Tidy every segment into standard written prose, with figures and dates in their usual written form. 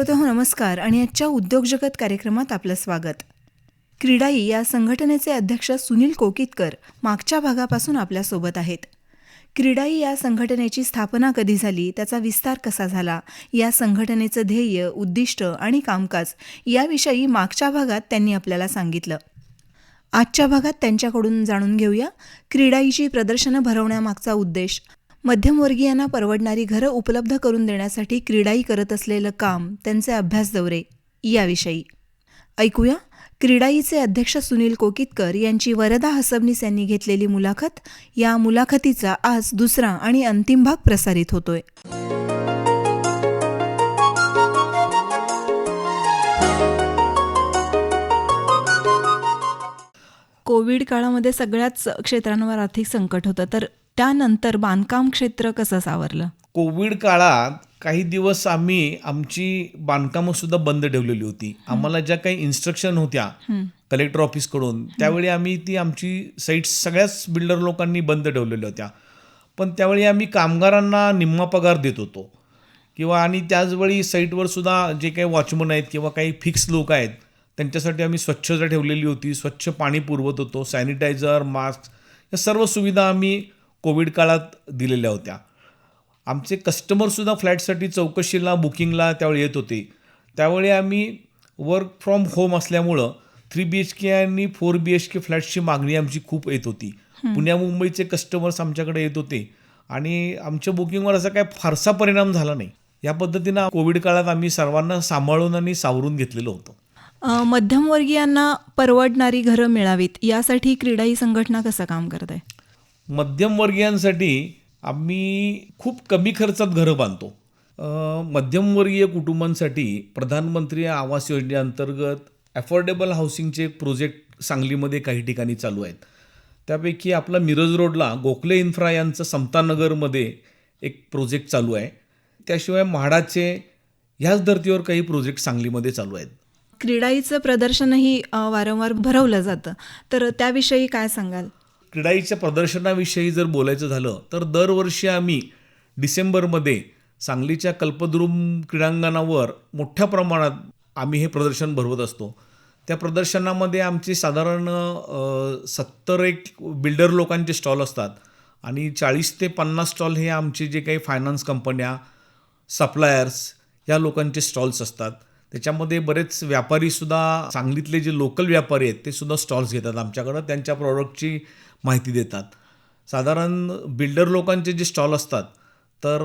श्रोतेहो नमस्कार आणि आजच्या उद्योग जगत कार्यक्रमात आपलं स्वागत. क्रीडाई या संघटनेचे अध्यक्ष सुनील कोकीतकर मागच्या भागापासून आपल्यासोबत आहेत. क्रीडाई या संघटनेची स्थापना कधी झाली, त्याचा विस्तार कसा झाला, या संघटनेचं ध्येय, उद्दिष्ट आणि कामकाज याविषयी मागच्या भागात त्यांनी आपल्याला सांगितलं. आजच्या भागात त्यांच्याकडून जाणून घेऊया क्रीडाईची प्रदर्शनं भरवण्यामागचा उद्देश, मध्यमवर्गीयांना परवडणारी घरं उपलब्ध करून देण्यासाठी क्रीडाई करत असलेलं काम, त्यांचे अभ्यास दौरे याविषयी. ऐकूया क्रीडाईचे अध्यक्ष सुनील कोकीतकर यांची वरदा हसबनीस यांनी घेतलेली मुलाखत. या मुलाखतीचा आज दुसरा आणि अंतिम भाग प्रसारित होतोय. कोविड काळामध्ये सगळ्याच क्षेत्रांवर आर्थिक संकट होतं, तर त्यानंतर बांधकाम क्षेत्र कसं सावरलं? कोविड काळात काही दिवस आम्ही आमची बांधकामं सुद्धा बंद ठेवलेली होती. आम्हाला ज्या काही इन्स्ट्रक्शन होत्या कलेक्टर ऑफिसकडून, त्यावेळी आम्ही ती आमची साईट्स सगळ्याच बिल्डर लोकांनी बंद ठेवलेल्या होत्या. पण त्यावेळी आम्ही कामगारांना निम्मा पगार देत होतो आणि त्याचवेळी साईटवर सुद्धा जे काही वॉचमन आहेत किंवा काही फिक्स लोक आहेत त्यांच्यासाठी आम्ही स्वच्छता ठेवलेली होती, स्वच्छ पाणी पुरवत होतो, सॅनिटायझर, मास्क या सर्व सुविधा आम्ही कोविड काळात दिलेल्या होत्या. आमचे कस्टमरसुद्धा फ्लॅटसाठी चौकशीला, बुकिंगला त्यावेळी येत होते. त्यावेळी आम्ही वर्क फ्रॉम होम असल्यामुळं 3 BHK आणि 4 BHK फ्लॅट्सची मागणी आमची खूप येत होती. पुण्या मुंबईचे कस्टमर्स आमच्याकडे येत होते आणि आमच्या बुकिंगवर असा काय फारसा परिणाम झाला नाही. या पद्धतीनं कोविड काळात आम्ही सर्वांना सांभाळून आणि सावरून घेतलेलं होतं. मध्यमवर्गीयांना परवडणारी घरं मिळावीत यासाठी क्रीडाई संघटना कसं काम करत आहे? मध्यमवर्गीयांसाठी आम्ही खूप कमी खर्चात घरं बांधतो. मध्यमवर्गीय कुटुंबांसाठी प्रधानमंत्री आवास योजनेअंतर्गत अफोर्डेबल हाऊसिंगचे प्रोजेक्ट सांगलीमध्ये काही ठिकाणी चालू आहेत. त्यापैकी आपला मिरज रोडला गोखले इन्फ्रा यांचं समतानगरमध्ये एक प्रोजेक्ट चालू आहे. त्याशिवाय म्हाडाचे ह्याच धर्तीवर काही प्रोजेक्ट सांगलीमध्ये चालू आहेत. क्रीडाईचं प्रदर्शनही वारंवार भरवलं जातं, तर त्याविषयी काय सांगाल? क्रीडाईच्या प्रदर्शनाविषयी जर बोलायचं झालं तर दरवर्षी आम्ही डिसेंबरमध्ये सांगलीच्या कल्पद्रुम क्रीडांगणावर मोठ्या प्रमाणात आम्ही हे प्रदर्शन भरवत असतो. त्या प्रदर्शनामध्ये आमचे साधारण 70 बिल्डर लोकांचे स्टॉल असतात आणि 40 ते 50 स्टॉल हे आमचे जे काही फायनान्स कंपन्या, सप्लायर्स या लोकांचे स्टॉल्स असतात. त्याच्यामध्ये बरेच व्यापारीसुद्धा, सांगलीतले जे लोकल व्यापारी आहेत ते सुद्धा स्टॉल्स घेतात आमच्याकडं, त्यांच्या प्रॉडक्टची माहिती देतात. साधारण बिल्डर लोकांचे जे स्टॉल असतात तर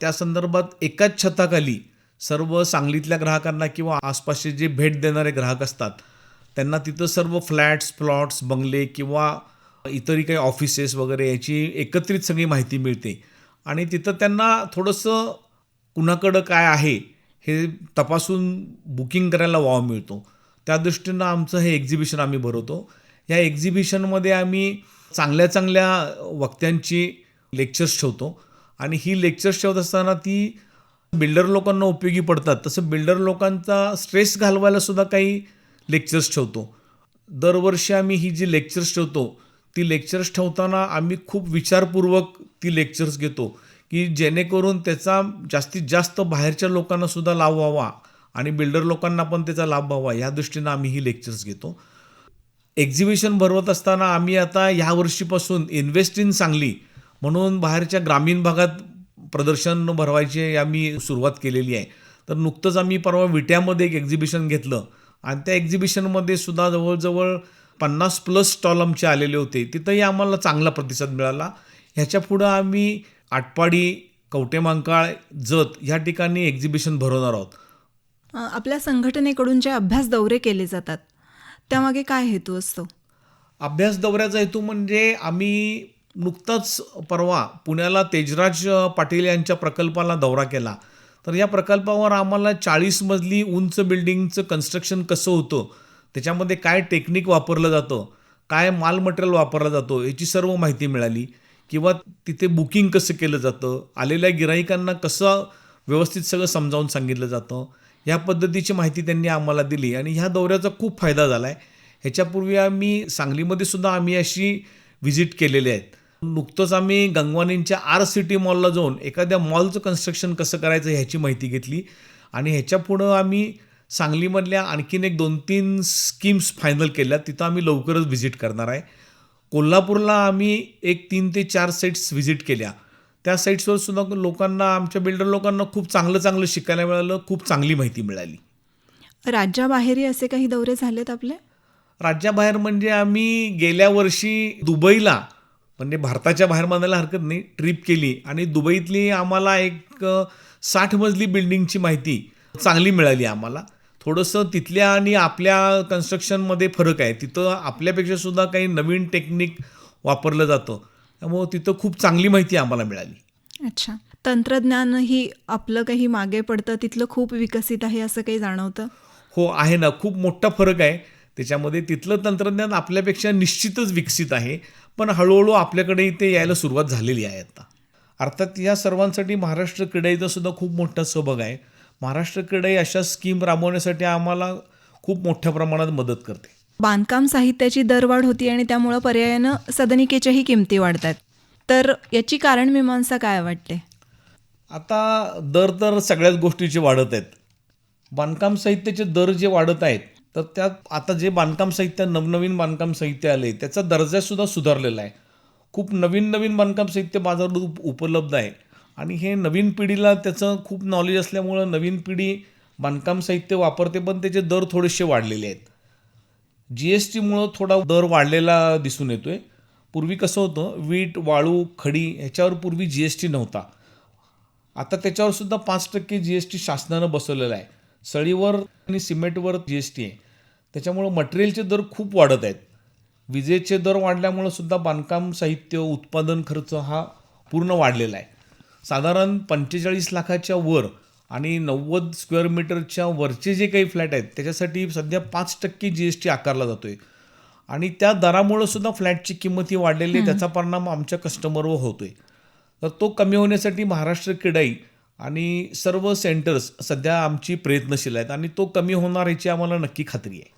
त्या संदर्भात एकाच छताखाली सर्व सांगलीतल्या ग्राहकांना किंवा आसपासचे जे भेट देणारे ग्राहक असतात त्यांना तिथं सर्व फ्लॅट्स, प्लॉट्स, बंगले किंवा इतरही काही ऑफिसेस वगैरे याची एकत्रित सगळी माहिती मिळते आणि तिथं त्यांना थोडंसं कुणाकडं काय आहे हे तपासून बुकिंग करायला वाव मिळतो. त्या दृष्टीनं आमचं हे एक्झिबिशन आम्ही भरवतो. या एक्झिबिशनमध्ये आम्ही चांगल्या चांगल्या वक्त्यांची लेक्चर्स ठेवतो आणि ही लेक्चर्स ठेवत असताना ती बिल्डर लोकांना उपयोगी पडतात. तसं बिल्डर लोकांचा स्ट्रेस घालवायला सुद्धा काही लेक्चर्स ठेवतो. दरवर्षी आम्ही ही जी लेक्चर्स ठेवतो ती लेक्चर्स ठेवताना आम्ही खूप विचारपूर्वक ती लेक्चर्स घेतो की जेणेकरून त्याचा जास्तीत जास्त बाहेरच्या लोकांना सुद्धा लाभ व्हावा आणि बिल्डर लोकांना पण त्याचा लाभ व्हावा या दृष्टीनं आम्ही ही लेक्चर्स घेतो. एक्झिबिशन भरवत असताना आम्ही आता ह्या वर्षीपासून इन्व्हेस्ट इन सांगली म्हणून बाहेरच्या ग्रामीण भागात प्रदर्शन भरवायची आम्ही सुरुवात केलेली आहे. तर नुकतंच आम्ही परवा विट्यामध्ये एक एक्झिबिशन घेतलं आणि त्या एक्झिबिशनमध्ये सुद्धा जवळजवळ 50+ स्टॉल आमचे आलेले होते. तिथंही आम्हाला चांगला प्रतिसाद मिळाला. ह्याच्या पुढं आम्ही आटपाडी, कवटेमहांकाळ, जत ह्या ठिकाणी एक्झिबिशन भरवणार आहोत. आपल्या संघटनेकडून जे अभ्यास दौरे केले जातात त्यामागे काय हेतू असतो? अभ्यास दौऱ्याचा हेतू म्हणजे आम्ही नुकताच परवा पुण्याला तेजराज पाटील यांच्या प्रकल्पाला दौरा केला. तर या प्रकल्पावर आम्हाला 40 मजली उंच बिल्डिंगचं कन्स्ट्रक्शन कसं होतं, त्याच्यामध्ये काय टेक्निक वापरलं जातं, काय माल मटेरियल वापरला जातो याची सर्व माहिती मिळाली किंवा तिथे बुकिंग कसं केलं जातं, आलेल्या गिराईकांना कसं व्यवस्थित सगळं समजावून सांगितलं जातं, ह्या पद्धतीची माहिती त्यांनी आम्हाला दिली आणि ह्या दौऱ्याचा खूप फायदा झाला आहे. ह्याच्यापूर्वी आम्ही सांगलीमध्ये सुद्धा आम्ही अशी व्हिजिट केलेली आहेत. नुकतंच आम्ही गंगवानींच्या RCT मॉलला जाऊन एखाद्या मॉलचं कन्स्ट्रक्शन कसं करायचं ह्याची माहिती घेतली आणि ह्याच्या पुढं आम्ही सांगलीमधल्या आणखीन एक 2-3 स्कीम्स फायनल केल्या. तिथं आम्ही लवकरच व्हिजिट करणार आहे. कोल्हापूरला आम्ही एक 3 ते 4 साईट्स व्हिजिट केल्या. त्या साईट्सवर सुद्धा लोकांना, आमच्या बिल्डर लोकांना खूप चांगलं शिकायला मिळालं, खूप चांगली माहिती मिळाली. राज्याबाहेरही असे काही दौरे झालेत आपले? राज्याबाहेर म्हणजे आम्ही गेल्या वर्षी दुबईला, म्हणजे भारताच्या बाहेर म्हणायला हरकत नाही, ट्रिप केली आणि दुबईतली आम्हाला एक 60 मजली बिल्डिंगची माहिती चांगली मिळाली आम्हाला. थोडंसं तिथल्या आणि आपल्या कन्स्ट्रक्शनमध्ये फरक आहे. तिथं आपल्यापेक्षा सुद्धा काही नवीन टेक्निक वापरलं जातं. त्यामुळं तिथं खूप चांगली माहिती आम्हाला मिळाली. अच्छा. तंत्रज्ञानही आपलं काही मागे पडतं, तिथलं खूप विकसित आहे असं काही जाणवतं? हो, आहे ना. खूप मोठा फरक आहे त्याच्यामध्ये. तिथलं तंत्रज्ञान आपल्यापेक्षा निश्चितच विकसित आहे, पण हळूहळू आपल्याकडे ते यायला सुरुवात झालेली आहे आता. अर्थात या सर्वांसाठी महाराष्ट्र क्रीडाईचा सुद्धा खूप मोठा सहभाग आहे. महाराष्ट्र क्रीडाई अशा स्कीम राबवण्यासाठी आम्हाला खूप मोठ्या प्रमाणात मदत करते. बांधकाम साहित्याची दरवाढ होती आणि त्यामुळं पर्यायानं सदनिकेच्याही किमती वाढत आहेत. तर याची कारणमीमांसा काय वाटते? आता दर तर सगळ्याच गोष्टीचे वाढत आहेत. बांधकाम साहित्याचे दर जे वाढत आहेत, तर त्यात आता जे बांधकाम साहित्य, नवनवीन बांधकाम साहित्य आले, त्याचा दर्जासुद्धा सुधारलेला आहे. खूप नवीन बांधकाम साहित्य बाजारात उपलब्ध आहे आणि हे नवीन पिढीला त्याचं खूप नॉलेज असल्यामुळं नवीन पिढी बांधकाम साहित्य वापरते, पण त्याचे दर थोडेसे वाढलेले आहेत. GSTमुळं थोडा दर वाढलेला दिसून येतोय. पूर्वी कसं होतं, वीट, वाळू, खडी ह्याच्यावर पूर्वी GST नव्हता. आता त्याच्यावर सुद्धा 5% GST शासनानं बसवलेला आहे. सळीवर आणि सिमेंटवर GST आहे. त्याच्यामुळं मटेरियलचे दर खूप वाढत आहेत. विजेचे दर वाढल्यामुळं सुद्धा बांधकाम साहित्य उत्पादन खर्च हा पूर्ण वाढलेला आहे. साधारण 45 लाखाच्या वर आणि 90 स्क्वेअर मीटरच्या वरचे जे काही फ्लॅट आहेत त्याच्यासाठी सध्या 5% GST आकारला जातोय आणि त्या दरामुळं सुद्धा फ्लॅटची किंमत वाढलेली आहे. त्याचा परिणाम आमच्या कस्टमरवर होतोय. तर तो कमी होण्यासाठी महाराष्ट्र क्रीडाई आणि सर्व सेंटर्स सध्या आमची प्रयत्नशील आहेत आणि तो कमी होणार याची आम्हाला नक्की खात्री आहे.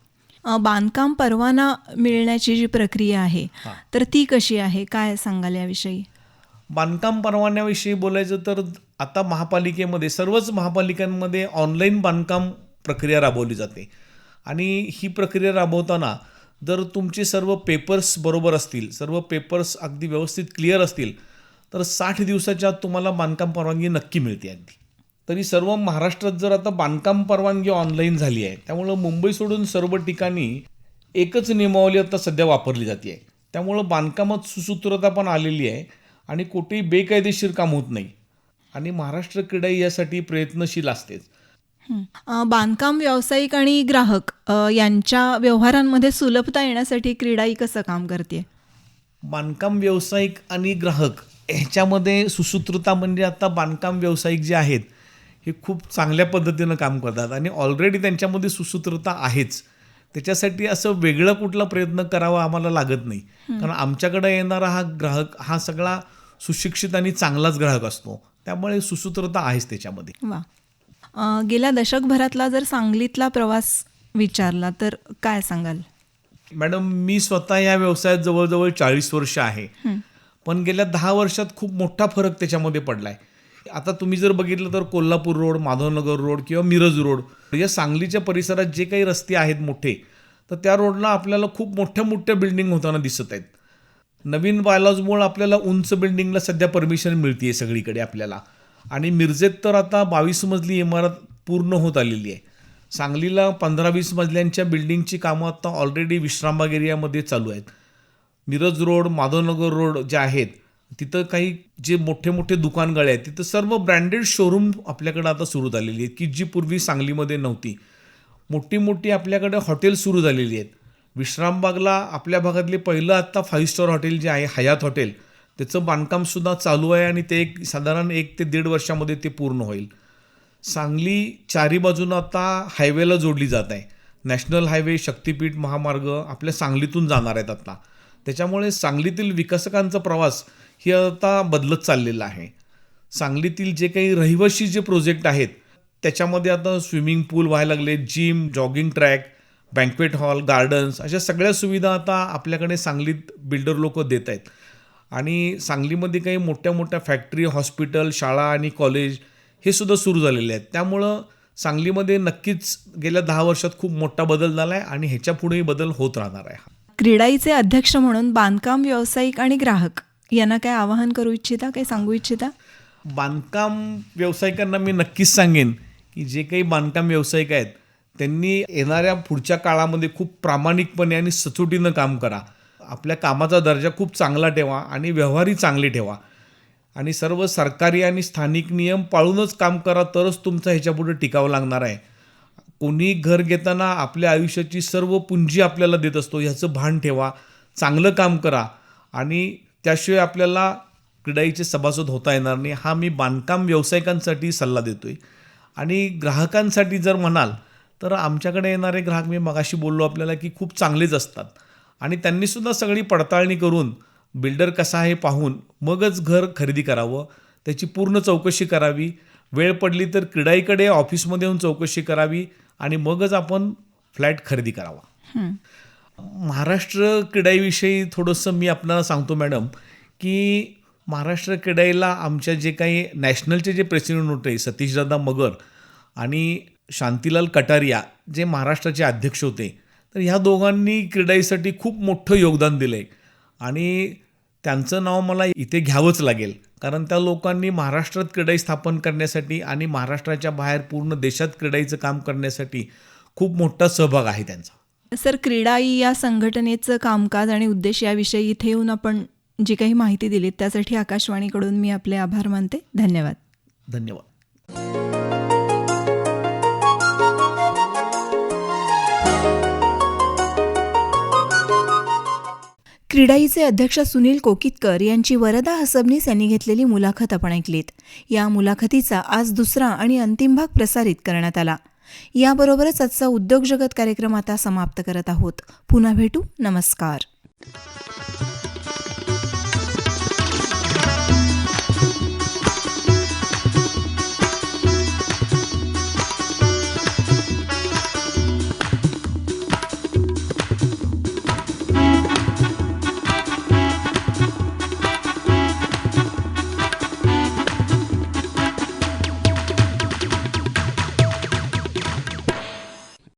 बांधकाम परवाना मिळण्याची जी प्रक्रिया आहे, तर ती कशी आहे? काय सांगाल याविषयी? बांधकाम परवान्याविषयी बोलायचं तर आता महापालिकेमध्ये, सर्वच महापालिकांमध्ये ऑनलाईन बांधकाम प्रक्रिया राबवली जाते आणि ही प्रक्रिया राबवताना जर तुमचे सर्व पेपर्स बरोबर असतील, सर्व पेपर्स अगदी व्यवस्थित क्लिअर असतील, तर 60 दिवसाच्या आत तुम्हाला बांधकाम परवानगी नक्की मिळते अगदी. तरी सर्व महाराष्ट्रात जर आता बांधकाम परवानगी ऑनलाईन झाली आहे, त्यामुळं मुंबई सोडून सर्व ठिकाणी एकच नियमावली आता सध्या वापरली जाते आहे. त्यामुळं बांधकामात सुसूत्रता पण आलेली आहे आणि कुठेही बेकायदेशीर काम होत नाही आणि महाराष्ट्र क्रीडाई यासाठी प्रयत्नशील असतेच. बांधकाम व्यावसायिक आणि ग्राहक यांच्या व्यवहारांमध्ये सुलभता येण्यासाठी क्रीडाई कसं काम करते? बांधकाम व्यावसायिक आणि ग्राहक ह्याच्यामध्ये सुसूत्रता म्हणजे आता बांधकाम व्यावसायिक जे आहेत हे खूप चांगल्या पद्धतीनं काम करतात आणि ऑलरेडी त्यांच्यामध्ये सुसूत्रता आहेच. त्याच्यासाठी असं वेगळं कुठला प्रयत्न करावा आम्हाला लागत नाही, कारण आमच्याकडे येणारा हा ग्राहक हा सगळा सुशिक्षित आणि चांगलाच ग्राहक असतो. त्यामुळे सुसूत्रता आहेच त्याच्यामध्ये. वा. गेल्या दशकभरातला जर सांगलीतला प्रवास विचारला तर काय सांगाल? मॅडम, मी स्वतः या व्यवसायात जवळजवळ 40 वर्ष आहे, पण गेल्या 10 वर्षात खूप मोठा फरक त्याच्यामध्ये पडला आहे. आता तुम्ही जर बघितलं तर कोल्हापूर रोड, माधवनगर रोड किंवा मिरज रोड या सांगलीच्या परिसरात जे काही रस्ते आहेत मोठे, तर त्या रोडला आपल्याला खूप मोठ्या बिल्डिंग होताना दिसत आहेत. नवीन बायलॉजमुळे आपल्याला उंच बिल्डिंगला सध्या परमिशन मिळते आहे सगळीकडे आपल्याला आणि मिरजेत तर आता 22 मजली इमारत पूर्ण होत आलेली आहे. सांगलीला 15-20 मजल्यांच्या बिल्डिंगची कामं आता ऑलरेडी विश्रामबाग एरियामध्ये चालू आहेत. मिरज रोड, माधवनगर रोड जे आहेत तिथं काही जे मोठे दुकानगाळे आहेत तिथं सर्व ब्रँडेड शोरूम आपल्याकडे आता सुरू झालेली आहेत की जी पूर्वी सांगलीमध्ये नव्हती. मोठी आपल्याकडे हॉटेल सुरू झालेली आहेत. विश्रामबागला आपल्या भागातले पहिलं आत्ता 5 स्टार हॉटेल जे आहे हयात हॉटेल, त्याचं बांधकामसुद्धा चालू आहे आणि ते साधारण 1 ते 1.5 वर्षामध्ये ते पूर्ण होईल. सांगली चारी बाजूनं आता हायवेला जोडली जात आहे. नॅशनल हायवे, शक्तिपीठ महामार्ग आपल्या सांगलीतून जाणार आहेत आता. त्याच्यामुळे सांगलीतील विकासकांचा प्रवास हे आता बदलत चाललेला आहे. सांगलीतील जे काही रहिवासी जे प्रोजेक्ट आहेत त्याच्यामध्ये आता स्विमिंग पूल व्हायला लागले, gym, jogging track, banquet hall, gardens अशा सगळ्या सुविधा आता आपल्याकडे सांगलीत बिल्डर लोक देत आहेत आणि सांगलीमध्ये काही मोठ्या फॅक्टरी, हॉस्पिटल, शाळा आणि कॉलेज हे सुद्धा सुरू झालेले आहेत. त्यामुळं सांगलीमध्ये नक्कीच गेल्या 10 वर्षात खूप मोठा बदल झाला आहे आणि ह्याच्या पुढेही बदल होत राहणार आहे. क्रीडाईचे अध्यक्ष म्हणून बांधकाम व्यावसायिक आणि ग्राहक यांना काय आवाहन करू इच्छिता, काय सांगू इच्छिता? बांधकाम व्यावसायिकांना मी नक्कीच सांगेन की जे काही बांधकाम व्यावसायिक आहेत त्यांनी येणाऱ्या पुढच्या काळामध्ये खूप प्रामाणिकपणे आणि सचोटीनं काम करा. आपल्या कामाचा दर्जा खूप चांगला ठेवा आणि व्यवहारही चांगले ठेवा आणि सर्व सरकारी आणि स्थानिक नियम पाळूनच काम करा, तरच तुमचं ह्याच्यापुढे टिकावं लागणार आहे. कोणी घर घेताना आपल्या आयुष्याची सर्व पुंजी आपल्याला देत असतो, ह्याचं भान ठेवा, चांगलं काम करा आणि त्याशिवाय आपल्याला क्रीडाईचे सभासद होता येणार नाही. हा मी बांधकाम व्यावसायिकांसाठी सल्ला देतोय. आणि ग्राहकांसाठी जर म्हणाल तर आमच्याकडे येणारे ग्राहक, मी मगाशी बोललो आपल्याला की खूप चांगलेच असतात आणि त्यांनीसुद्धा सगळी पडताळणी करून बिल्डर कसा आहे पाहून मगच घर खरेदी करावं, त्याची पूर्ण चौकशी करावी. वेळ पडली तर क्रीडाईकडे ऑफिसमध्ये येऊन चौकशी करावी आणि मगच आपण फ्लॅट खरेदी करावा. महाराष्ट्र क्रीडाईविषयी थोडंसं मी आपल्याला सांगतो मॅडम, की महाराष्ट्र क्रीडाईला आमच्या जे काही नॅशनलचे जे प्रेसिडेंट होते सतीशदादा मगर आणि शांतीलाल कटारिया जे महाराष्ट्राचे अध्यक्ष होते, तर ह्या दोघांनी क्रीडाईसाठी खूप मोठं योगदान दिलं आहे आणि त्यांचं नाव मला इथे घ्यावंच लागेल, कारण त्या लोकांनी महाराष्ट्रात क्रीडाई स्थापन करण्यासाठी आणि महाराष्ट्राच्या बाहेर पूर्ण देशात क्रीडाईचं काम करण्यासाठी खूप मोठा सहभाग आहे त्यांचा. सर, क्रीडाई या संघटनेचं कामकाज आणि उद्देश याविषयी इथे येऊन आपण जी काही माहिती दिली त्यासाठी आकाशवाणीकडून मी आपले आभार मानते. धन्यवाद. धन्यवाद. क्रीडाईचे अध्यक्ष सुनील कोकितकर यांची वरदा हसबनीस यांनी घेतलेली मुलाखत आपण ऐकलीत. या मुलाखतीचा आज दुसरा आणि अंतिम भाग प्रसारित करण्यात आला. याबरोबरच आजचा उद्योग जगत कार्यक्रम आता समाप्त करत आहोत. पुन्हा भेटू. नमस्कार.